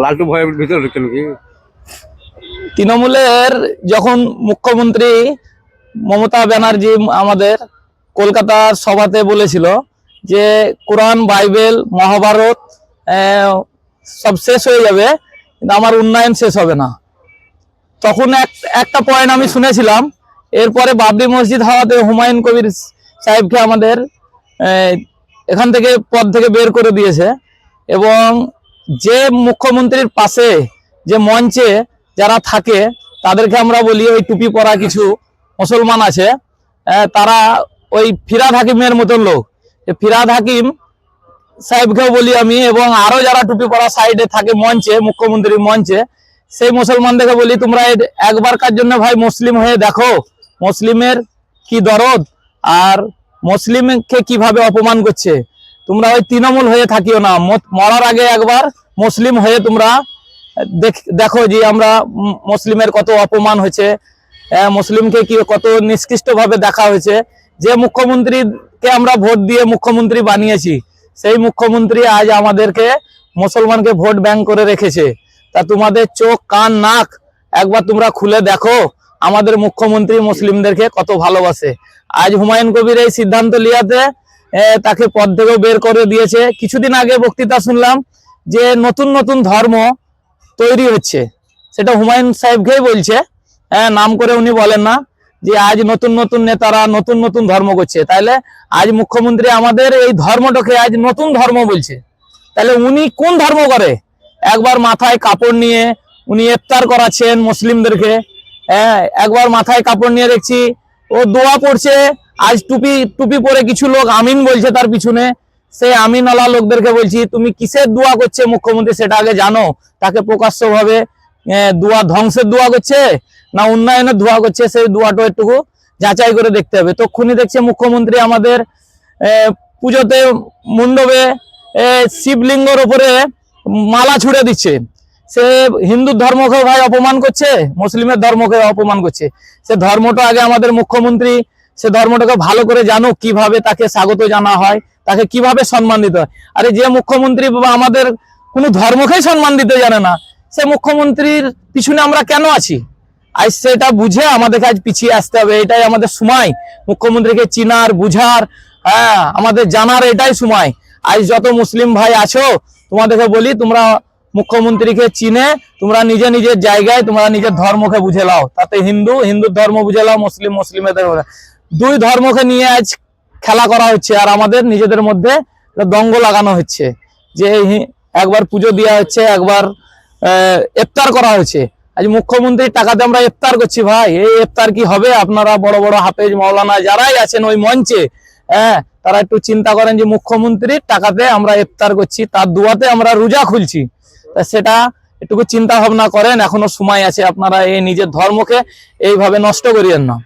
লালটু ভয়ের ভিতরে ঢুকছেন কি? তৃণমূলের যখন মুখ্যমন্ত্রী মমতা ব্যানার্জি আমাদের কলকাতার সভাতে বলেছিল যে কোরআন বাইবেল মহাভারত সব শেষ হয়ে যাবে কিন্তু আমার উন্নয়ন শেষ হবে না, তখন একটা পয়েন্ট আমি শুনেছিলাম। এরপরে বাবরি মসজিদ হওয়াতে হুমায়ুন কবির সাহেবকে আমাদের এখান থেকে পদ থেকে বের করে দিয়েছে। এবং যে মুখ্যমন্ত্রীর পাশে যে মঞ্চে যারা থাকে তাদেরকে আমরা বলি, ওই টুপি পরা কিছু মুসলমান আছে, তারা ওই ফিরহাদ হাকিমের মতন লোক। ফিরহাদ হাকিম সাহেবকেও বলি আমি, এবং আরো যারা টুপি পরা সাইডে থাকে মঞ্চে, মুখ্যমন্ত্রীর মঞ্চে, সেই মুসলমানদেরকে বলি তোমরা একবারকার জন্য ভাই মুসলিম হয়ে দেখো মুসলিমের কি দরদ আর মুসলিমকে কিভাবে অপমান করছে। তোমরা ওই তৃণমূল হয়ে থাকিও না, মরার আগে একবার মুসলিম হয়ে তোমরা দেখো যে আমরা মুসলিমের কত অপমান হয়েছে, মুসলিমকে কি কত নিষ্কৃষ্ট ভাবে দেখা হয়েছে। যে মুখ্যমন্ত্রীকে আমরা ভোট দিয়ে মুখ্যমন্ত্রী বানিয়েছি, সেই মুখ্যমন্ত্রী আজ আমাদেরকে মুসলমানকে ভোট ব্যাংক করে রেখেছে। তা তোমাদের চোখ কান নাক একবার তোমরা খুলে দেখো আমাদের মুখ্যমন্ত্রী মুসলিমদেরকে কত ভালোবাসে। আজ হুমায়ুন কবির এই সিদ্ধান্ত লিয়াতে তাকে পদ থেকেও বের করে দিয়েছে। কিছুদিন আগে বক্তৃতা শুনলাম যে নতুন নতুন ধর্ম তৈরি হচ্ছে, সেটা হুমায়ুন সাহেবকেই বলছে, নাম করে উনি বলেন না, যে আজ নতুন নতুন নেতারা নতুন নতুন ধর্ম করছে। তাহলে আজ মুখ্যমন্ত্রী আমাদের এই ধর্মটাকে আজ নতুন ধর্ম বলছে, তাহলে উনি কোন ধর্ম করে? একবার মাথায় কাপড় নিয়ে উনি ইফতার করাচ্ছেন মুসলিমদেরকে, একবার মাথায় কাপড় নিয়ে দেখছি ও দোয়া পড়ছে। আজ টুপি পরে কিছু লোক আমিন বলছে তার পিছনে, সেই আমিনওয়ালা লোকদেরকে বলছি তুমি কিসের দোয়া করছে মুখ্যমন্ত্রী সেটা আগে জানো। তাকে প্রকাশ্য ভাবে দোয়া ধ্বংসের দোয়া করছে না উন্নয়নের দোয়া করছে, সেই দোয়াটা একটু যাচাই করে দেখতে হবে। তখনই দেখছে মুখ্যমন্ত্রী আমাদের পুজোতে মণ্ডপে শিবলিঙ্গর উপরে মালা ছুড়ে দিচ্ছে। সে হিন্দু ধর্মকে ভাই অপমান করছে, মুসলিমের ধর্মকে অপমান করছে। সে ধর্মটা আগে আমাদের মুখ্যমন্ত্রী সে ধর্মটাকে ভালো করে জানুক, কিভাবে তাকে স্বাগত জানা হয়, তাকে কিভাবে সম্মান দিতে হয়। আরে যে মুখ্যমন্ত্রী আমাদের কোনো ধর্মকেই সম্মান দিতে জানে না, সে মুখ্যমন্ত্রীর পিছনে আমরা কেন আছি? আজ সেটা বুঝে আমাদেরকে আজ পিছিয়ে আসতে হবে। এটাই আমাদের সময়, মুখ্যমন্ত্রীকে চিনার বুঝার, আমাদের জানার এটাই সময়। আজ যত মুসলিম ভাই আছো তোমাদেরকে বলি, তোমরা মুখ্যমন্ত্রীকে চিনে তোমরা নিজে নিজের জায়গায় তোমরা নিজের ধর্মকে বুঝে লাও। তাতে হিন্দুর ধর্ম বুঝে লাও, মুসলিমের দুই ধর্মকে নিয়ে আজ খেলা করা হচ্ছে, আর আমাদের নিজেদের মধ্যে দঙ্গ লাগানো হচ্ছে। যে একবার পুজো দেওয়া হচ্ছে, একবার ইফতার করা হচ্ছে। আজ মুখ্যমন্ত্রীর টাকাতে আমরা ইফতার করছি ভাই, এই ইফতার কি হবে? আপনারা বড় বড় হাফেজ মাওলানা যারাই আছেন ওই মঞ্চে, তারা একটু চিন্তা করেন যে মুখ্যমন্ত্রীর টাকাতে আমরা ইফতার করছি, তার দুয়াতে আমরা রোজা খুলছি। তা সেটা একটু চিন্তা ভাবনা করেন, এখনো সময় আছে। আপনারা এই নিজের ধর্মকে এইভাবে নষ্ট করিয়েন না।